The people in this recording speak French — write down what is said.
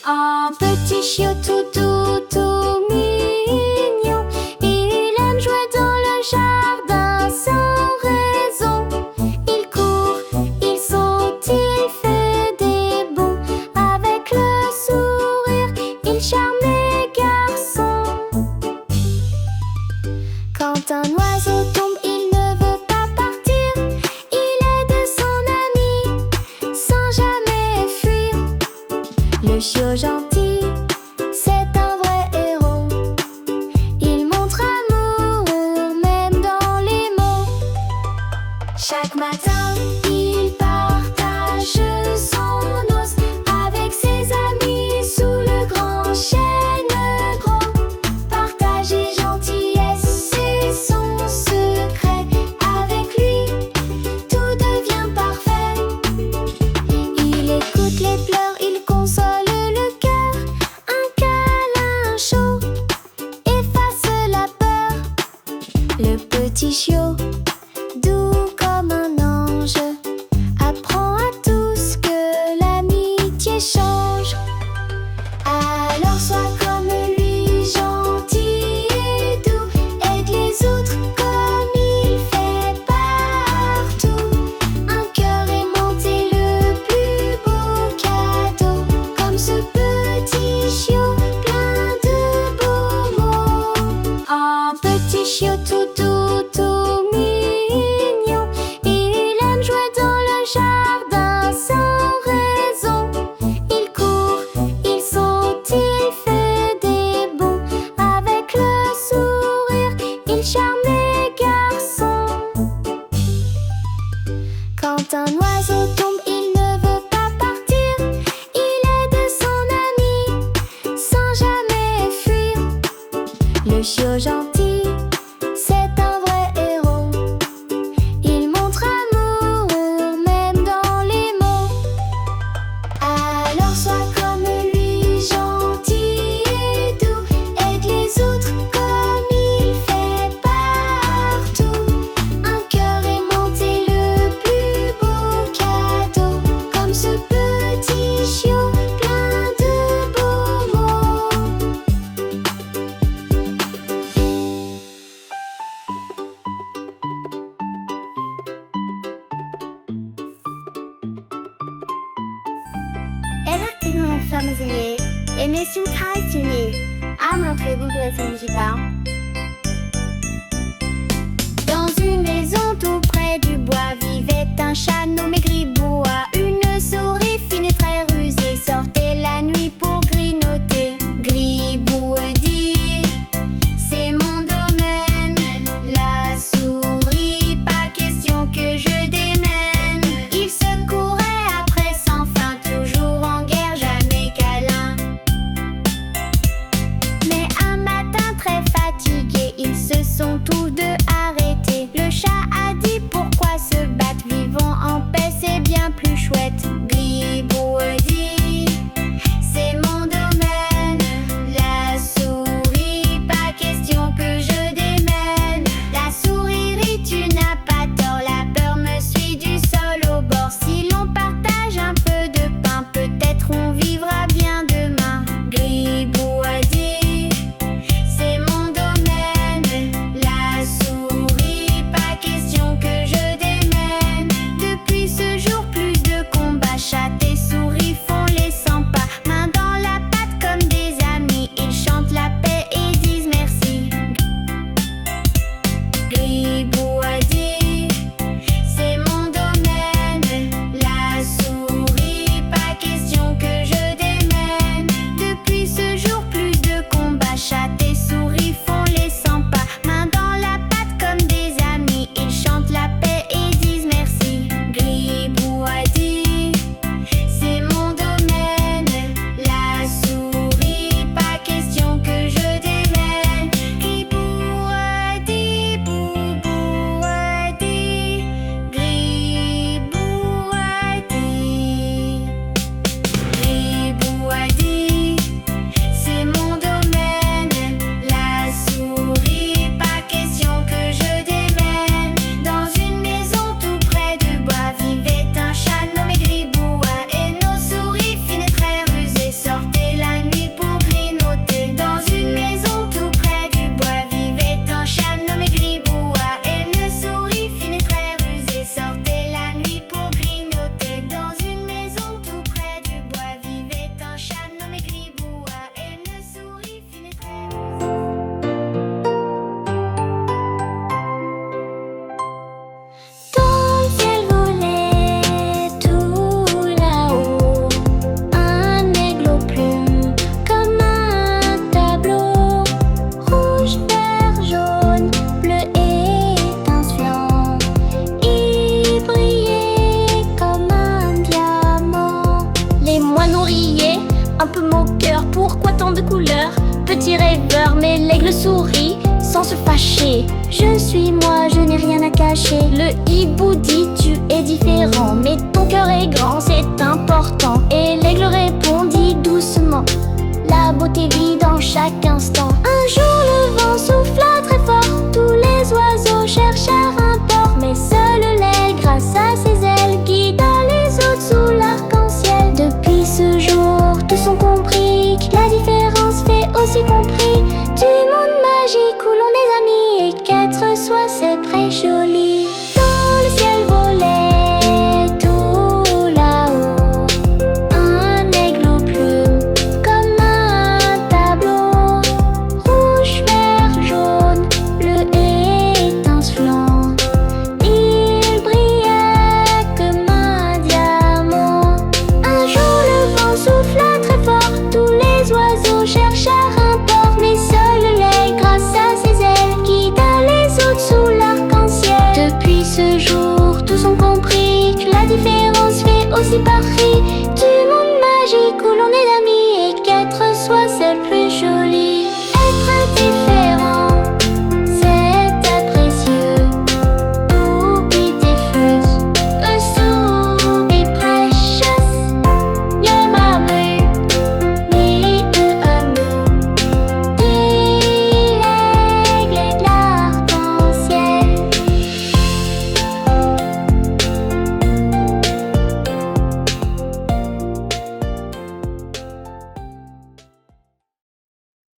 Un petit chiot tout doux, tout mignon. Il aime jouer dans le jardin sans raison. Il court, il saute, il fait des bonds. Avec le sourire, il charme les garçons. Quand un oiseau tombe, il ne veut pas partir. Il aide son ami sans jamais fuir. Le chiot gentil, c'est un vrai héros. Il montre amour même dans les mots. Chaque matin, il partage son os avec ses amis sous le grand chêne gros. Partage et gentillesse, c'est son secret. Avec lui, tout devient parfait. Il écoute les pleurs, il console le cœur. Un câlin chaud efface la peur. Le petit chiot, doux comme un ange, apprend à tous que l'amitié change. Alors sois comme lui, gentil et doux. Aide les autres comme il fait partout. Un cœur aimant est le plus beau cadeau. Comme ce petit chiot plein de beaux mots. Un petit chiot tout doux, tout mignon. Il aime jouer dans le jardin sans raison. Il court, il saute, il fait des bonds. Avec le sourire, il charme les garçons. Quand un oiseau tombe, il ne veut pas partir. Il aide son ami sans jamais fuir. Le chiot gentil, c'est un vrai héros. Il montre amour même dans les mots. Alors sois comme lui, gentil et doux. Aide les autres comme il fait partout. Un cœur aimant est le plus beau cadeau. Comme ce petit chiot plein de beaux mots. Edward Family, émission traditionnelle. Amantrez-vous de la musique. Dans une maison tout près du bois vivait un chat nommé Gribouille. Une souris fine et très rusée sortait la nuit pour grignoter. Gribouille dit: c'est mon domaine, la souris, pas question que je démène. Il se courait après sans fin, toujours en guerre, jamais câlin. Mais un matin très fatigué, L'aigle sourit sans se fâcher. Je suis moi, je n'ai rien à cacher. Le hibou dit tu es différent, mais ton cœur est grand, c'est important. Et l'aigle répondit doucement, la beauté vit dans chaque instant. Un jour le vent souffla très fort, tous les oiseaux cherchèrent un port, mais seul l'aigle, grâce à ses ailes, guida les autres sous l'arc-en-ciel. Depuis ce jour, tous ont compris que la différence fait aussi compris du monde magique où l'on est amis et qu'être soi c'est très joli.